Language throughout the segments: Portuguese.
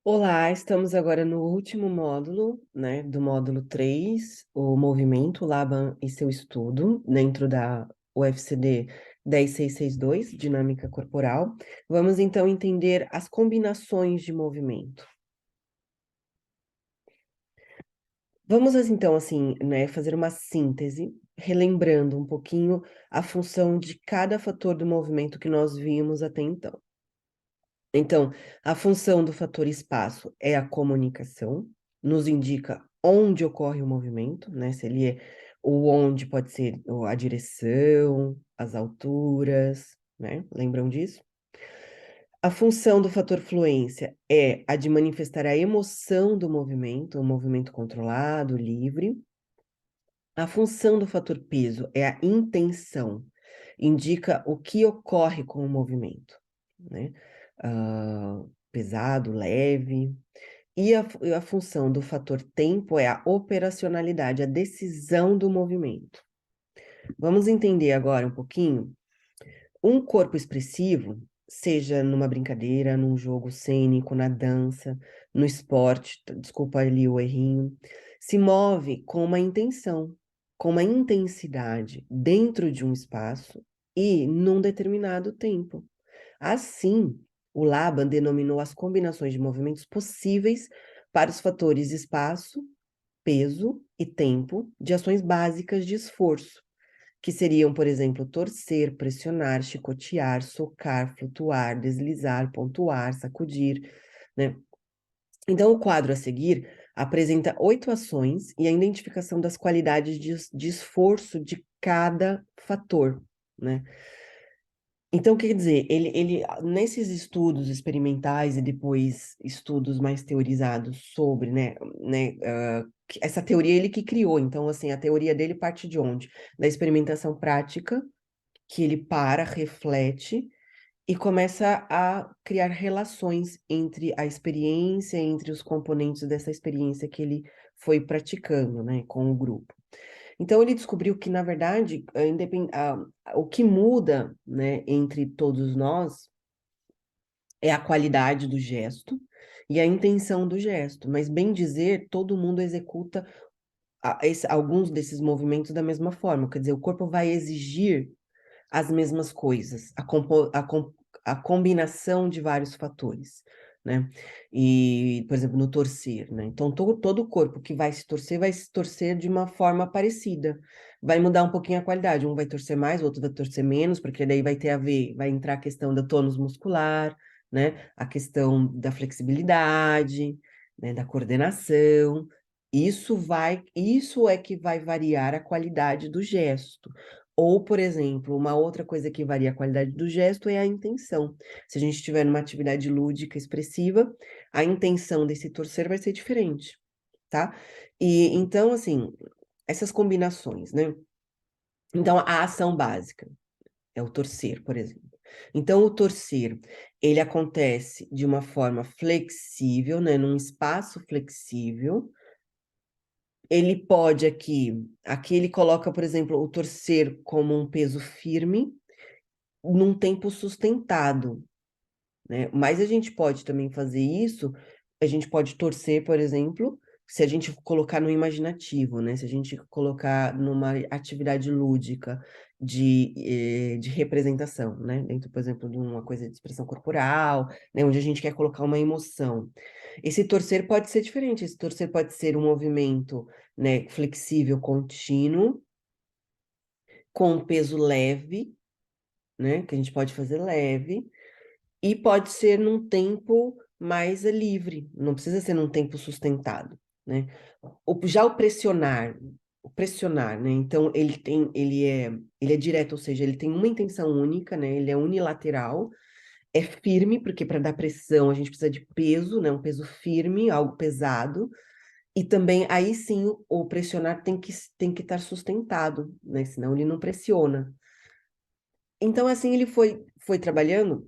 Olá, estamos agora no último módulo, né, do módulo 3, o movimento Laban e seu estudo, dentro da UFCD 10662, dinâmica corporal. Vamos então entender as combinações de movimento. Vamos então assim, né, fazer uma síntese, relembrando um pouquinho a função de cada fator do movimento que nós vimos até então. Então, a função do fator espaço é a comunicação, nos indica onde ocorre o movimento, né? Se ele é o onde pode ser a direção, as alturas, né? Lembram disso? A função do fator fluência é a de manifestar a emoção do movimento, um movimento controlado, livre. A função do fator peso é a intenção, indica o que ocorre com o movimento, né? Pesado, leve. E a função do fator tempo é a operacionalidade, a decisão do movimento. Vamos entender agora um pouquinho. Um corpo expressivo, seja numa brincadeira, num jogo cênico, na dança, no esporte, desculpa ali o errinho, se move com uma intenção, com uma intensidade dentro de um espaço e num determinado tempo. Assim, o Laban denominou as combinações de movimentos possíveis para os fatores espaço, peso e tempo de ações básicas de esforço, que seriam, por exemplo, torcer, pressionar, chicotear, socar, flutuar, deslizar, pontuar, sacudir, né? Então, o quadro a seguir apresenta 8 ações e a identificação das qualidades de esforço de cada fator, né? Então, quer dizer, nesses estudos experimentais e depois estudos mais teorizados sobre, essa teoria ele que criou. Então, assim, a teoria dele parte de onde? Da experimentação prática, que ele para, reflete e começa a criar relações entre a experiência, entre os componentes dessa experiência que ele foi praticando, né, com o grupo. Então, ele descobriu que, na verdade, o que muda, né, entre todos nós é a qualidade do gesto e a intenção do gesto, mas, bem dizer, todo mundo executa alguns desses movimentos da mesma forma, quer dizer, o corpo vai exigir as mesmas coisas, a combinação de vários fatores, né? E, por exemplo, no torcer, né? Então, todo o corpo que vai se torcer de uma forma parecida. Vai mudar um pouquinho a qualidade. Um vai torcer mais, o outro vai torcer menos, porque daí vai entrar a questão do tônus muscular, né? A questão da flexibilidade, né? Da coordenação. Isso é que vai variar a qualidade do gesto. Ou, por exemplo, uma outra coisa que varia a qualidade do gesto é a intenção. Se a gente estiver numa atividade lúdica expressiva, a intenção desse torcer vai ser diferente, tá? E então, assim, essas combinações, né? Então, a ação básica é o torcer, por exemplo. Então, o torcer, ele acontece de uma forma flexível, né? Num espaço flexível. Ele pode aqui ele coloca, por exemplo, o torcer como um peso firme, num tempo sustentado, né? Mas a gente pode também fazer isso, a gente pode torcer, por exemplo, se a gente colocar no imaginativo, né? Se a gente colocar numa atividade lúdica de representação, né? Dentro, por exemplo, de uma coisa de expressão corporal, né? Onde a gente quer colocar uma emoção. Esse torcer pode ser diferente, esse torcer pode ser um movimento, né, flexível, contínuo, com um peso leve, né? Que a gente pode fazer leve, e pode ser num tempo mais livre, não precisa ser num tempo sustentado, né? Já o pressionar, né? Então ele é direto, ou seja, ele tem uma intenção única, né? Ele é unilateral, é firme, porque para dar pressão a gente precisa de peso, né? Um peso firme, algo pesado. E também aí sim o pressionar tem que estar sustentado, né? Senão ele não pressiona. Então assim ele foi trabalhando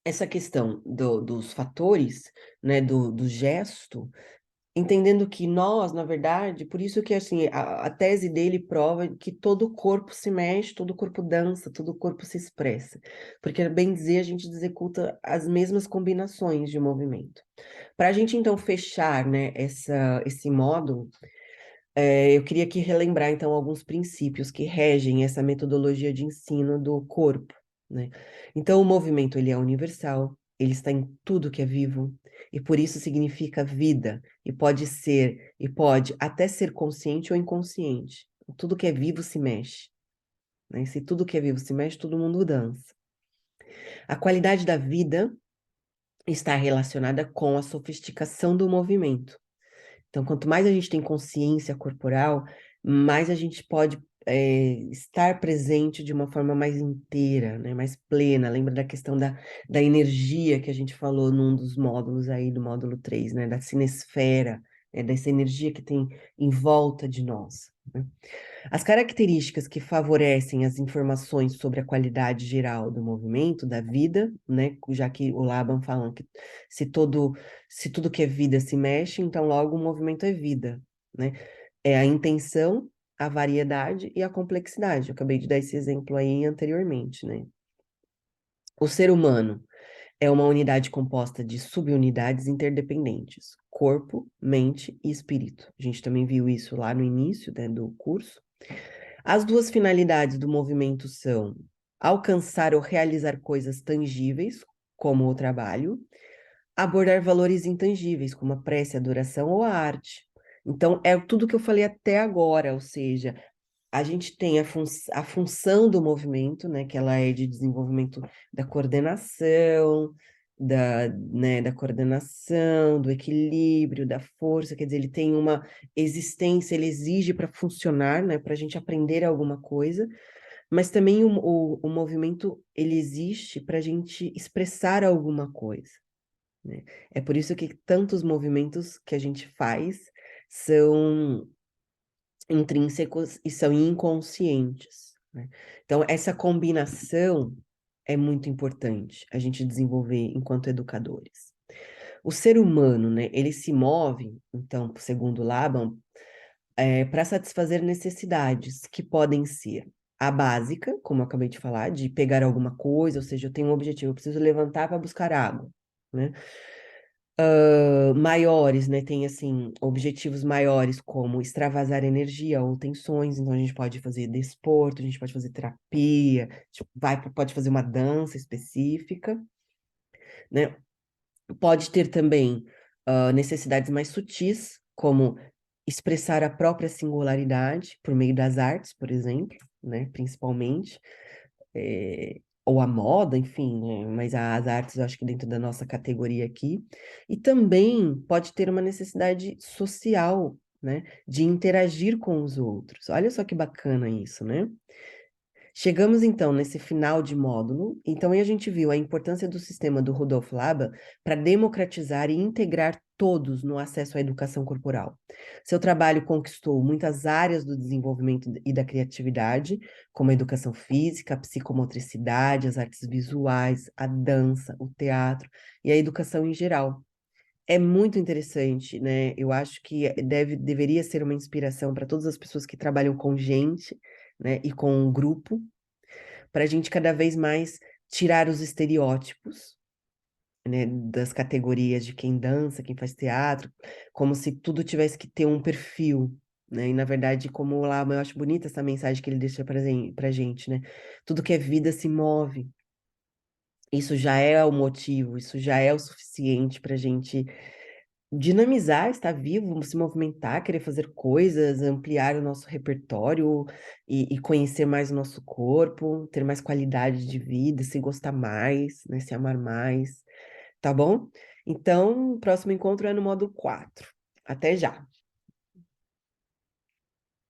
essa questão dos fatores, né, do gesto, entendendo que nós, na verdade, por isso que assim, a tese dele prova que todo o corpo se mexe, todo o corpo dança, todo o corpo se expressa. Porque, bem dizer, a gente executa as mesmas combinações de movimento. Para a gente, então, fechar, né, esse módulo, eu queria aqui relembrar, então, alguns princípios que regem essa metodologia de ensino do corpo, né? Então, o movimento, ele é universal, ele está em tudo que é vivo, e por isso significa vida, e pode até ser consciente ou inconsciente. Tudo que é vivo se mexe, né? Se tudo que é vivo se mexe, todo mundo dança. A qualidade da vida está relacionada com a sofisticação do movimento. Então, quanto mais a gente tem consciência corporal, mais a gente pode estar presente de uma forma mais inteira, né? Mais plena. Lembra da questão da energia que a gente falou num dos módulos aí, do módulo 3, né? Da sinesfera, né? Dessa energia que tem em volta de nós, né? As características que favorecem as informações sobre a qualidade geral do movimento, da vida, né? Já que o Laban fala que se todo, se tudo que é vida se mexe, então logo o movimento é vida, né? É a intenção, a variedade e a complexidade. Eu acabei de dar esse exemplo aí anteriormente, né? O ser humano é uma unidade composta de subunidades interdependentes, corpo, mente e espírito. A gente também viu isso lá no início, né, do curso. As duas finalidades do movimento são alcançar ou realizar coisas tangíveis, como o trabalho, abordar valores intangíveis, como a prece, a adoração ou a arte. Então, é tudo que eu falei até agora, ou seja, a gente tem a função do movimento, né, que ela é de desenvolvimento da coordenação, da coordenação, do equilíbrio, da força, quer dizer, ele tem uma existência, ele exige para funcionar, né, para a gente aprender alguma coisa, mas também o movimento, ele existe para a gente expressar alguma coisa, né? É por isso que tantos movimentos que a gente faz são intrínsecos e são inconscientes, né? Então, essa combinação é muito importante a gente desenvolver enquanto educadores. O ser humano, né, ele se move, então, segundo Laban, para satisfazer necessidades que podem ser a básica, como eu acabei de falar, de pegar alguma coisa, ou seja, eu tenho um objetivo, eu preciso levantar para buscar água, né? Maiores, né? Tem assim objetivos maiores como extravasar energia ou tensões, então a gente pode fazer desporto, a gente pode fazer terapia, pode fazer uma dança específica, né? Pode ter também necessidades mais sutis, como expressar a própria singularidade por meio das artes, por exemplo, né? Principalmente ou a moda, enfim, né? Mas as artes, eu acho que dentro da nossa categoria aqui, e também pode ter uma necessidade social, né? De interagir com os outros. Olha só que bacana isso, né? Chegamos então nesse final de módulo, então aí a gente viu a importância do sistema do Rudolf Laban para democratizar e integrar todos no acesso à educação corporal. Seu trabalho conquistou muitas áreas do desenvolvimento e da criatividade, como a educação física, a psicomotricidade, as artes visuais, a dança, o teatro e a educação em geral. É muito interessante, né? Eu acho que deveria ser uma inspiração para todas as pessoas que trabalham com gente, né, e com um grupo, para a gente cada vez mais tirar os estereótipos, né, das categorias de quem dança, quem faz teatro, como se tudo tivesse que ter um perfil, né? E na verdade, como lá, eu acho bonita essa mensagem que ele deixa para gente, né? Tudo que é vida se move. Isso já é o motivo, isso já é o suficiente para a gente dinamizar, estar vivo, se movimentar, querer fazer coisas, ampliar o nosso repertório e conhecer mais o nosso corpo, ter mais qualidade de vida, se gostar mais, né, se amar mais, tá bom? Então, o próximo encontro é no módulo 4. Até já!